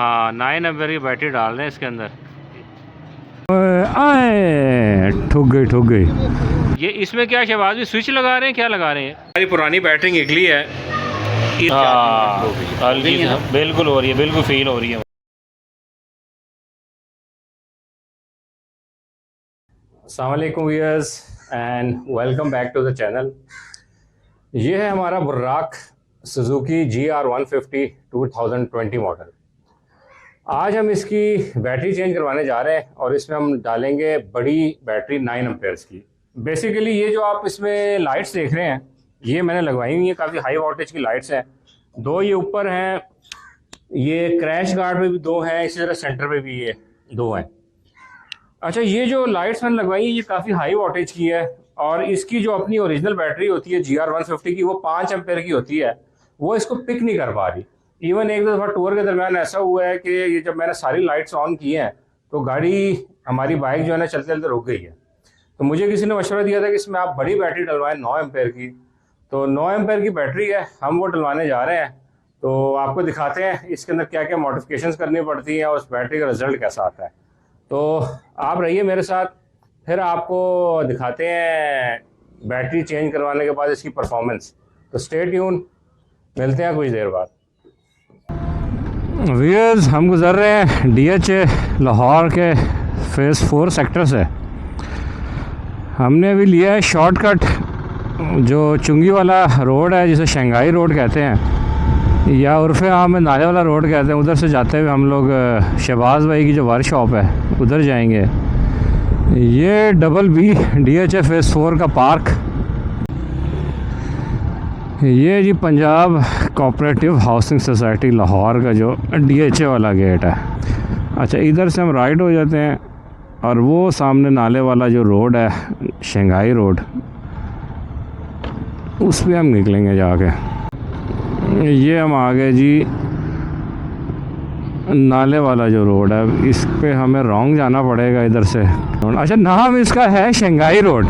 हाँ 9 एम्पेयर की बैटरी डाल रहे हैं इसके अंदर। आए ठुक गई। ये इसमें क्या शहबाज भी स्विच लगा रहे हैं, क्या लगा रहे हैं? हमारी पुरानी बैटरी निकली है। हाँ बिल्कुल हो रही है, बिल्कुल फील हो रही है। अस्सलाम वालेकुम viewers and welcome back to the channel. ये है हमारा बुर्राक सुजुकी GR150 2020 मॉडल। आज हम इसकी बैटरी चेंज करवाने जा रहे हैं और इसमें हम डालेंगे बड़ी बैटरी 9 एम्पेयर्स की। बेसिकली ये जो आप इसमें लाइट्स देख रहे हैं ये मैंने लगवाई हुई है, काफ़ी हाई वोल्टेज की लाइट्स हैं। दो ये ऊपर हैं, ये क्रैश गार्ड पे भी दो हैं, इसी तरह सेंटर पे भी ये दो हैं। अच्छा, ये जो लाइट्स मैंने लगवाई है ये काफ़ी हाई वोल्टेज की है और इसकी जो अपनी ओरिजिनल बैटरी होती है GR150 की वो 5 एम्पेयर की होती है, वो इसको पिक नहीं कर पा रही। इवन एक दो दफ़ा टूर के दरमियान ऐसा हुआ है कि ये जब मैंने सारी लाइट्स ऑन की हैं तो गाड़ी हमारी बाइक जो है ना चलते चलते रुक गई है। तो मुझे किसी ने मशवरा दिया था कि इसमें आप बड़ी बैटरी डलवाएं 9 एम्पेयर की। तो 9 एम्पेयर की बैटरी है, हम वो डलवाने जा रहे हैं। तो आपको दिखाते हैं इसके अंदर क्या क्या मॉडिफिकेशंस करनी पड़ती हैं और उस बैटरी का रिजल्ट कैसा आता है। तो आप रहिए मेरे साथ, फिर आपको दिखाते हैं बैटरी चेंज करवाने के बाद इसकी परफॉर्मेंस। तो स्टे ट्यून, मिलते हैं कुछ देर बाद। व्यूअर्स, हम गुज़र रहे हैं DHA लाहौर के फेज़ 4 सेक्टर से। हमने अभी लिया है शॉर्टकट, जो चुंगी वाला रोड है जिसे शंघाई रोड कहते हैं या उर्फ़े आम में नाले वाला रोड कहते हैं। उधर से जाते हुए हम लोग शहबाज भाई की जो वर्कशॉप है उधर जाएंगे। ये BB DHA फेज़ 4 का पार्क, ये G Punjab cooperative housing society Lahore का जो DHA वाला गेट है। अच्छा, इधर से हम राइट हो जाते हैं और वो सामने नाले वाला जो रोड है शंघाई रोड, उस पर हम निकलेंगे जाके। ये हम आ गए जी नाले वाला जो रोड है, इस पे हमें रॉन्ग जाना पड़ेगा इधर से। अच्छा, नाम इसका है शंघाई रोड।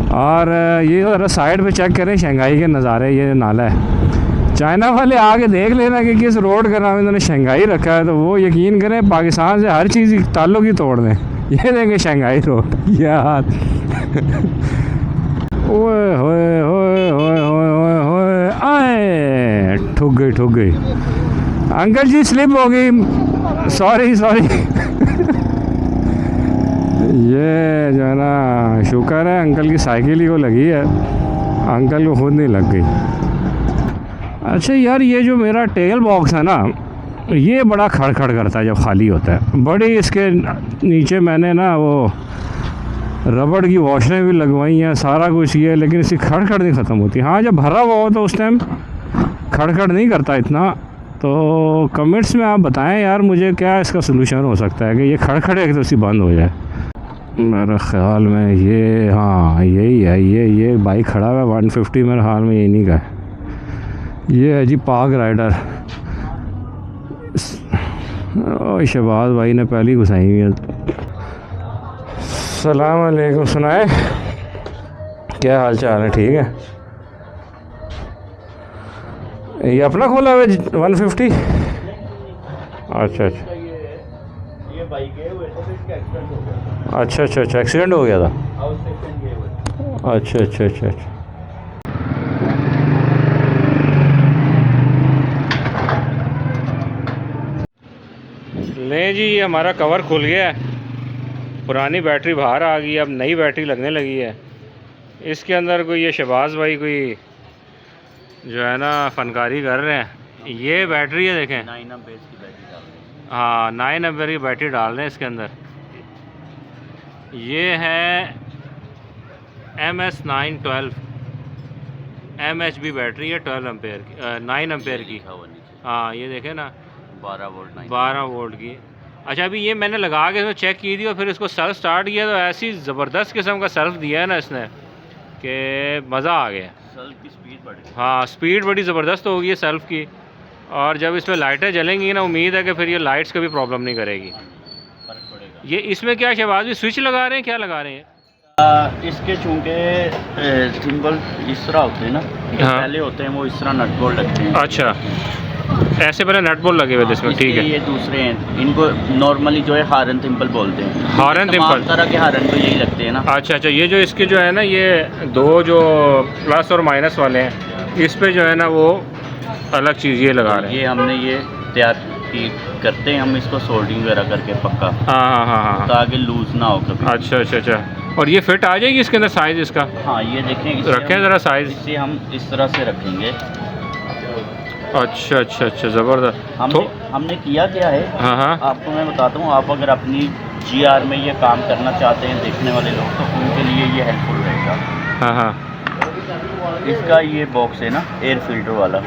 और ये ज़रा साइड पे चेक करें शंघाई के नज़ारे, ये नाला है। चाइना वाले आके देख लेना कि किस रोड का नाम इन्होंने शंघाई रखा है, तो वो यकीन करें पाकिस्तान से हर चीज़ ताल्लुक ही तोड़ दें। ये देंगे शंघाई रोड यार। ओए होए होए होए होए होए आए ठुक गई। अंकल जी स्लिप हो गई, सॉरी। ये जो है ना, शुक्र है अंकल की साइकिल ही को लगी है, अंकल को खुद नहीं लग गई। अच्छा यार, ये जो मेरा टेल बॉक्स है ना, ये बड़ा खड़खड़ करता है जब खाली होता है। बड़ी इसके नीचे मैंने ना वो रबड़ की वॉशरें भी लगवाई हैं, सारा कुछ ये, लेकिन इसकी खड़खड़ नहीं ख़त्म होती। हाँ, जब भरा हुआ हो तो उस टाइम खड़खड़ नहीं करता इतना। तो कमेंट्स में आप बताएं यार मुझे क्या इसका सलूशन हो सकता है कि ये खड़खड़ एक तो सी बंद हो जाए। मेरे ख़्याल में ये, हाँ यही है, ये बाइक खड़ा हुआ है 150, मेरे ख्याल में यही नहीं का है। ये है जी पाक राइडर। शहबाज भाई ने पहली घुसाई हुई है। सलाम अलैकुम, सुनाए क्या हाल चाल है? ठीक है। ये अपना खोला हुआ 150? अच्छा, ये बाइक है वो इसका एक्सीडेंट हो गया। अच्छा, एक्सीडेंट हो गया था। अच्छा। ले जी, ये हमारा कवर खुल गया है, पुरानी बैटरी बाहर आ गई, अब नई बैटरी लगने लगी है। इसके अंदर कोई ये शहबाज भाई कोई जो है ना फनकारी कर रहे हैं। ये बैटरी है, देखें 9 एम्पेयर की बैटरी डाल रहे हैं। हाँ 9 एम्पेयर की बैटरी डाल रहे हैं इसके अंदर। ये है MS912 MHB बैटरी है, 12 एम्पेयर की, 9 एम्पेयर की। हाँ ये देखें ना, 12 वोल्ट की। अच्छा, अभी ये मैंने लगा के इसमें चेक की थी और फिर इसको सेल्फ स्टार्ट किया तो ऐसी ज़बरदस्त किस्म का सेल्फ दिया है ना इसने कि मज़ा आ गया। सेल्फ की स्पीड बढ़ गई। हाँ, स्पीड बड़ी ज़बरदस्त हो गई है सेल्फ की। और जब इसमें लाइटें जलेंगी ना, उम्मीद है कि फिर ये लाइट्स का भी प्रॉब्लम नहीं करेगी। फर्क पड़ेगा। ये इसमें क्या शहबाज भी स्विच लगा रहे हैं, क्या लगा रहे हैं? इसके चूँकि सिंबल इस तरह होते हैं ना, हाँ। पहले होते हैं वो इस तरह नट बोल्ट लगते हैं। अच्छा, ऐसे पहले नट बोल्ट लगे हुए थे इसमें, ठीक इसके है। ये दूसरे हैं, इनको नॉर्मली जो है हारन थिम्पल बोलते हैं। हारन तमाम थिम्पल। तरह के हारन तो यही लगते हैं ना। अच्छा अच्छा, ये जो इसके जो है ना, ये दो जो प्लस और माइनस वाले हैं, इस पे जो है ना वो अलग चीज़ ये लगा रहे हैं। ये हमने ये तैयार की करते हैं हम इसको सोल्डिंग वगैरह करके पक्का, हाँ हाँ हाँ हाँ। ताकि लूज ना हो कभी। अच्छा अच्छा अच्छा, और ये फिट आ जाएगी इसके अंदर साइज़ इसका? हाँ ये देखें, रखें ज़रा साइज़। इसे हम इस तरह से रखेंगे। अच्छा अच्छा अच्छा, ज़बरदस्त। हमने किया क्या है, हाँ हाँ आपको मैं बताता हूँ। आप अगर अपनी GR में ये काम करना चाहते हैं देखने वाले लोग, तो उनके लिए ये हेल्पफुल रहेगा। हाँ हाँ। इसका ये बॉक्स है ना, एयर फिल्टर वाला,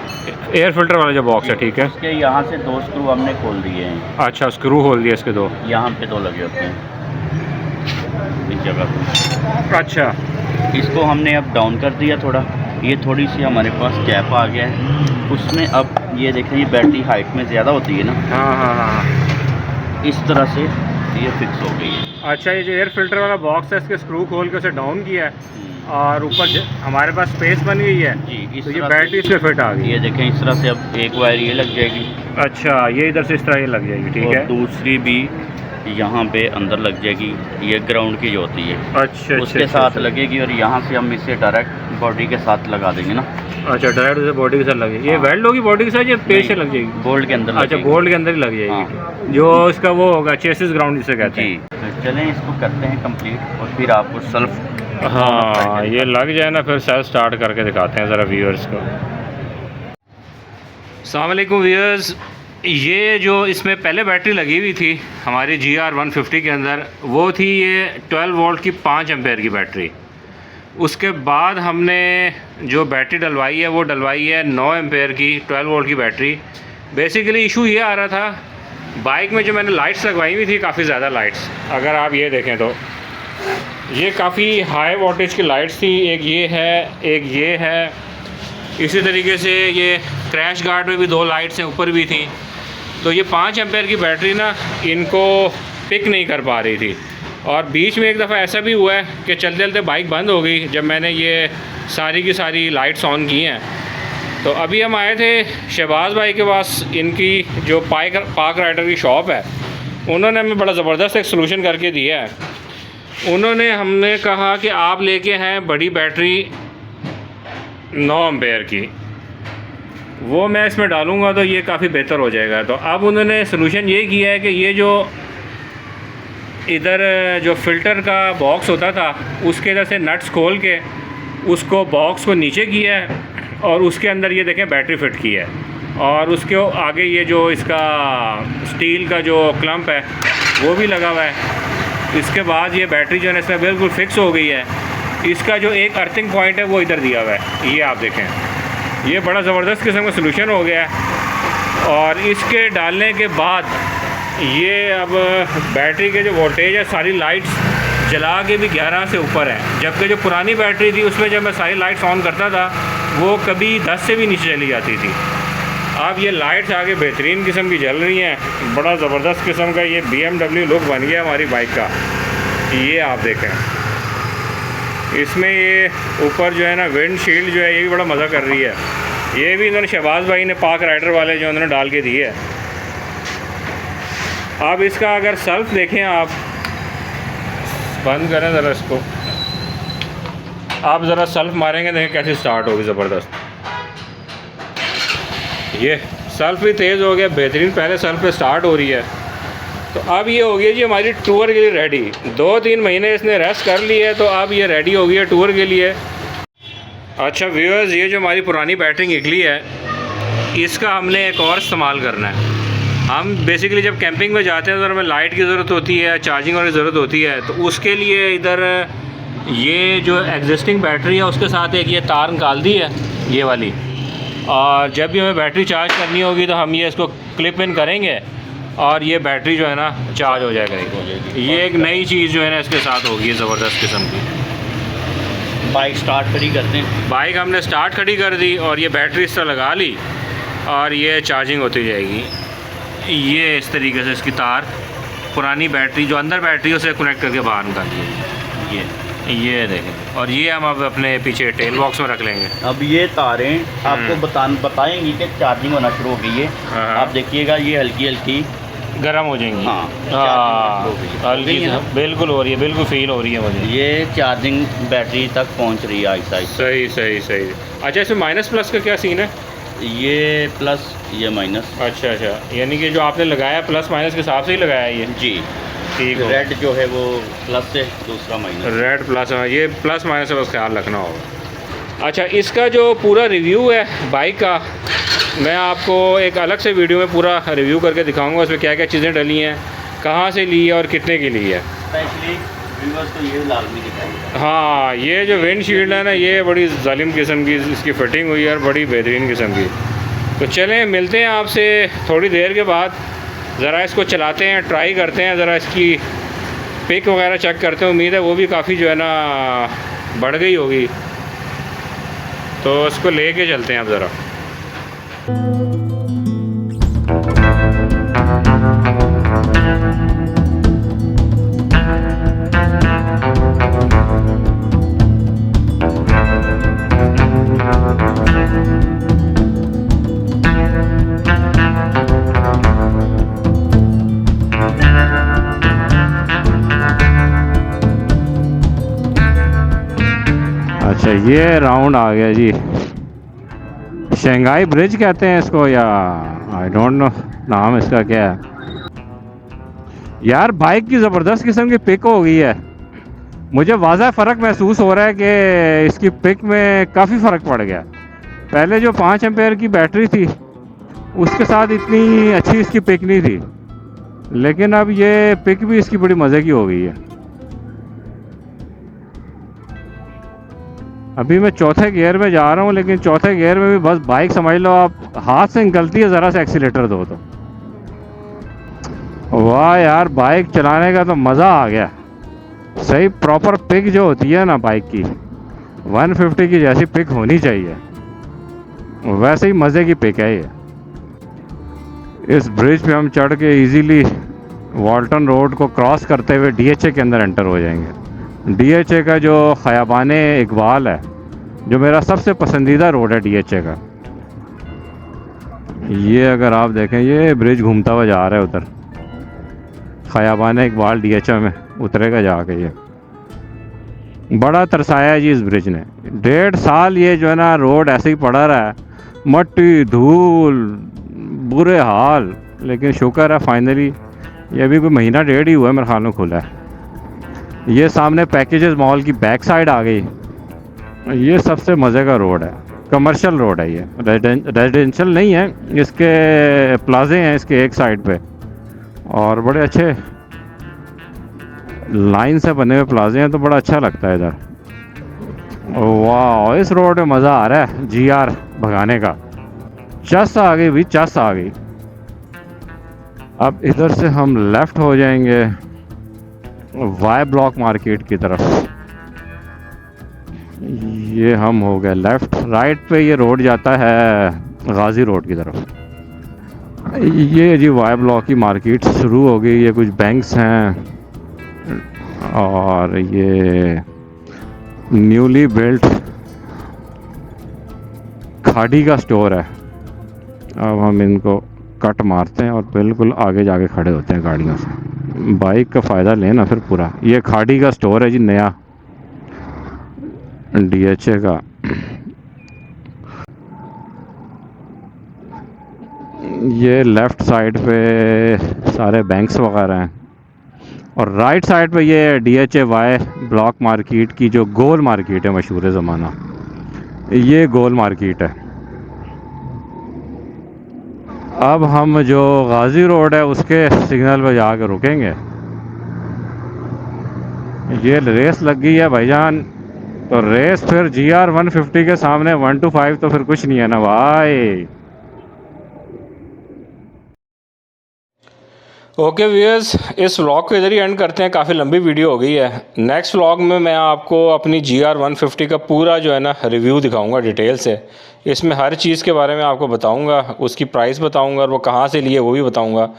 एयर फिल्टर वाला जो बॉक्स है, ठीक है। इसके यहाँ से 2 स्क्रू हमने खोल दिए हैं। अच्छा, स्क्रू खोल दिए इसके 2? यहाँ पे 2 लगे होते हैं इस जगह पे। अच्छा, इसको हमने अब डाउन कर दिया थोड़ा, ये थोड़ी सी हमारे पास गैप आ गया है उसमें। अब ये देखें, ये बैटरी हाइट में ज़्यादा होती है ना, हाँ हाँ हाँ। इस तरह से ये फिक्स हो गई है। अच्छा, ये जो एयर फिल्टर वाला बॉक्स है, इसके स्क्रू खोल के उसे डाउन किया है और ऊपर हमारे पास स्पेस बन गई है, जी, इस तो ये तरह बैटरी इसमें फिट आ गई। ये देखें इस तरह से अब एक वायर ये लग जाएगी। अच्छा, ये इधर से इस तरह ये लग जाएगी, ठीक और है। दूसरी भी यहाँ पे अंदर लग जाएगी, ये ग्राउंड की जो होती है अच्छा, उसके साथ लगेगी, और यहाँ से हम इसे डायरेक्ट बॉडी के साथ लगा देंगे ना। अच्छा, डायरेक्ट उसे बॉडी के साथ लगेगी। ये वेल्ड होगी बॉडी के साथ या पेज से लग जाएगी? बोल्ट के अंदर अच्छा, लगेगी। बोल्ट के अंदर ही लग जाएगी, जो इसका वो होगा चेसिस ग्राउंड जिसे कहते हैं। जी, तो चलें इसको करते हैं कंप्लीट, और फिर आपको सेल्फ। हाँ, ये लग जाए ना, फिर सेल्फ स्टार्ट करके दिखाते हैं ज़रा व्यूअर्स को। अस्सलाम वालेकुम व्यूअर्स, ये जो इसमें पहले बैटरी लगी हुई थी हमारी GR 150 के अंदर, वो थी ये 12 वोल्ट की 5 एम्पेयर की बैटरी। उसके बाद हमने जो बैटरी डलवाई है वो डलवाई है 9 एम्पेयर की 12 वोल्ट की बैटरी। बेसिकली इशू ये आ रहा था, बाइक में जो मैंने लाइट्स लगवाई हुई थी, काफ़ी ज़्यादा लाइट्स, अगर आप ये देखें तो ये काफ़ी हाई वोल्टेज की लाइट्स थी। एक ये है, एक ये है, इसी तरीके से ये क्रैश गार्ड में भी 2 लाइट्स हैं, ऊपर भी थी। तो ये 5 एम्पेयर की बैटरी ना इनको पिक नहीं कर पा रही थी, और बीच में एक दफ़ा ऐसा भी हुआ है कि चलते चलते बाइक बंद हो गई जब मैंने ये सारी की सारी लाइट्स ऑन की हैं। तो अभी हम आए थे शहबाज भाई के पास, इनकी जो पार्क राइडर की शॉप है, उन्होंने हमें बड़ा ज़बरदस्त एक सलूशन करके दिया है। उन्होंने हमने कहा कि आप लेके हैं बड़ी बैटरी 9 एम्पेयर की, वो मैं इसमें डालूँगा तो ये काफ़ी बेहतर हो जाएगा। तो अब उन्होंने सलूशन ये किया है कि ये जो इधर जो फ़िल्टर का बॉक्स होता था, उसके इधर से नट्स खोल के उसको बॉक्स को नीचे किया है, और उसके अंदर ये देखें बैटरी फिट की है, और उसके आगे ये जो इसका स्टील का जो क्लम्प है वो भी लगा हुआ है। इसके बाद ये बैटरी जो है इसमें बिल्कुल फिक्स हो गई है। इसका जो एक अर्थिंग पॉइंट है वो इधर दिया हुआ है, ये आप देखें, ये बड़ा ज़बरदस्त किस्म का सलूशन हो गया है। और इसके डालने के बाद ये अब बैटरी के जो वोल्टेज है, सारी लाइट्स जला के भी 11 से ऊपर है, जबकि जो पुरानी बैटरी थी उसमें जब मैं सारी लाइट्स ऑन करता था वो कभी 10 से भी नीचे चली जाती थी। अब ये लाइट्स आगे बेहतरीन किस्म की जल रही हैं, बड़ा ज़बरदस्त किस्म का ये BMW लुक बन गया हमारी बाइक का। ये आप देखें, इसमें ये ऊपर जो है ना विंड शील्ड जो है ये भी बड़ा मज़ा कर रही है। ये भी इन्होंने शहबाज भाई ने पार्क राइडर वाले जो उन्होंने डाल के दी है। अब इसका अगर सेल्फ देखें, आप बंद करें ज़रा इसको, आप ज़रा सेल्फ मारेंगे देखें कैसे स्टार्ट होगी ज़बरदस्त। ये सेल्फ भी तेज़ हो गया, बेहतरीन पहले सेल्फ पे स्टार्ट हो रही है। तो अब ये हो गई जी हमारी टूर के लिए रेडी। 2-3 महीने इसने रेस्ट कर ली है, तो अब ये रेडी हो गई है टूर के लिए। अच्छा व्यूअर्स, ये जो हमारी पुरानी बैटरी निकली है, इसका हमने एक और इस्तेमाल करना है। हम बेसिकली जब कैंपिंग में जाते हैं तो हमें लाइट की ज़रूरत होती है, चार्जिंग की ज़रूरत होती है, तो उसके लिए इधर ये जो एग्जिस्टिंग बैटरी है उसके साथ एक ये तार निकाल दी है, ये वाली, और जब भी हमें बैटरी चार्ज करनी होगी तो हम ये इसको क्लिप इन करेंगे और ये बैटरी जो है ना चार्ज हो जाएगा। ये एक नई चीज़ जो है ना इसके साथ होगी, ज़बरदस्त किस्म की। बाइक स्टार्ट खड़ी करते हैं, बाइक हमने स्टार्ट खड़ी कर दी और ये बैटरी इस तरह लगा ली और ये चार्जिंग होती जाएगी। ये इस तरीके से इसकी तार पुरानी बैटरी जो अंदर बैटरी उसे कनेक्ट करके बाहर निकाल दी। ये ये देखें, और ये हम अब अपने पीछे टेल बॉक्स में रख लेंगे। अब ये तारें आपको बताएंगी कि चार्जिंग होना शुरू हो गई है। हाँ। आप देखिएगा ये हल्की हल्की गर्म हो जाएंगी। हाँ, हल्की बिल्कुल हो रही है, बिल्कुल फील हो रही है मुझे। ये चार्जिंग बैटरी तक पहुंच रही है आहिस्ता आहिस्ता। सही सही सही। अच्छा, इसमें माइनस प्लस का क्या सीन है? ये प्लस ये माइनस। अच्छा अच्छा, यानी कि जो आपने लगाया प्लस माइनस के हिसाब से ही लगाया है ये? जी ठीक है। रेड जो है वो प्लस से, दूसरा माइनस। रेड प्लस, ये प्लस माइनस का बस ख्याल रखना होगा। अच्छा, इसका जो पूरा रिव्यू है बाइक का, मैं आपको एक अलग से वीडियो में पूरा रिव्यू करके दिखाऊंगा। इसमें क्या क्या चीज़ें डली हैं, कहाँ से ली है और कितने की ली है। स्पेशली व्यूअर्स को ये लाजमी दिखाएंगे। हाँ, ये जो विंडशील्ड है ना, ये बड़ी जालिम किस्म की इसकी फिटिंग हुई है और बड़ी बेहतरीन किस्म की। तो चलें, मिलते हैं आपसे थोड़ी देर के बाद। ज़रा इसको चलाते हैं, ट्राई करते हैं, ज़रा इसकी पिक वगैरह चेक करते हैं। उम्मीद है वो भी काफ़ी जो है ना बढ़ गई होगी, तो इसको लेके चलते हैं अब ज़रा। अच्छा, ये राउंड आ गया जी। शंघाई ब्रिज कहते हैं इसको, या आई डोंट नो नाम इसका क्या है। यार बाइक की ज़बरदस्त किस्म की पिक हो गई है। मुझे वाज़ह फ़र्क महसूस हो रहा है कि इसकी पिक में काफ़ी फ़र्क पड़ गया। पहले जो 5 एम्पेयर की बैटरी थी उसके साथ इतनी अच्छी इसकी पिक नहीं थी, लेकिन अब ये पिक भी इसकी बड़ी मज़े की हो गई है। अभी मैं चौथे गियर में जा रहा हूँ, लेकिन चौथे गियर में भी बस बाइक समझ लो आप हाथ से निकलती है, ज़रा सा एक्सीलेटर दो तो वाह यार, बाइक चलाने का तो मज़ा आ गया। सही प्रॉपर पिक जो होती है ना बाइक की, 150 की जैसी पिक होनी चाहिए, वैसे ही मज़े की पिक है ये। इस ब्रिज पे हम चढ़ के इजीली वॉल्टन रोड को क्रॉस करते हुए डीएचए के अंदर एंटर हो जाएंगे। डीएचए का जो खयाबाने इकबाल है, जो मेरा सबसे पसंदीदा रोड है डीएचए का, ये अगर आप देखें ये ब्रिज घूमता हुआ जा रहा है उधर। खयाबाने इकबाल डीएचए में उतरेगा जाके। ये बड़ा तरसाया है जी इस ब्रिज ने। 1.5 साल ये जो है ना रोड ऐसे ही पड़ा रहा है, मट्टी धूल बुरे हाल, लेकिन शुक्र है फाइनली ये अभी कोई महीना 1.5 ही हुआ है मेरे ख्याल में खुला है। ये सामने पैकेजेस मॉल की बैक साइड आ गई। ये सबसे मज़े का रोड है, कमर्शियल रोड है ये, रेजिडेंशियल नहीं है। इसके प्लाजे हैं इसके एक साइड पे, और बड़े अच्छे लाइन से बने हुए प्लाजे हैं, तो बड़ा अच्छा लगता है इधर। वाह, इस रोड में मज़ा आ रहा है जीआर भगाने का। चस आ गई भी, चस आ गई। अब इधर से हम लेफ़्ट हो जाएंगे वाई ब्लॉक मार्केट की तरफ। ये हम हो गए लेफ़्ट। राइट पे ये रोड जाता है गाजी रोड की तरफ। ये जी वाई ब्लॉक की मार्केट शुरू हो गई। ये कुछ बैंक्स हैं और ये न्यूली बिल्ट खाड़ी का स्टोर है। अब हम इनको कट मारते हैं और बिल्कुल आगे जाके खड़े होते हैं गाड़ियों से। बाइक का फ़ायदा लेना फिर पूरा। ये खाड़ी का स्टोर है जी, नया डीएचए का। ये लेफ़्ट साइड पे सारे बैंक्स वगैरह हैं, और राइट साइड पे ये डीएचए वाई ब्लॉक मार्केट की जो गोल मार्केट है मशहूर ज़माना, ये गोल मार्केट है। अब हम जो गाजी रोड है उसके सिग्नल पे जाकर रुकेंगे। ये रेस लग गई है भाईजान, तो रेस फिर GR 150 के सामने 1 to 5 तो फिर कुछ नहीं है ना भाई। ओके व्यूअर्स, इस व्लॉग को इधर ही एंड करते हैं, काफ़ी लंबी वीडियो हो गई है। नेक्स्ट व्लॉग में मैं आपको अपनी GR 150 का पूरा जो है ना रिव्यू दिखाऊंगा डिटेल से। इसमें हर चीज़ के बारे में आपको बताऊंगा, उसकी प्राइस बताऊंगा और वो कहाँ से लिए वो भी बताऊंगा।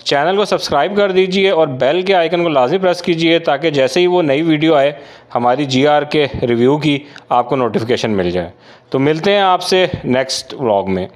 चैनल को सब्सक्राइब कर दीजिए और बेल के आइकन को लाजमी प्रेस कीजिए ताकि जैसे ही वो नई वीडियो आए हमारी GR के रिव्यू की आपको नोटिफिकेशन मिल जाए। तो मिलते हैं आपसे नेक्स्ट व्लॉग में।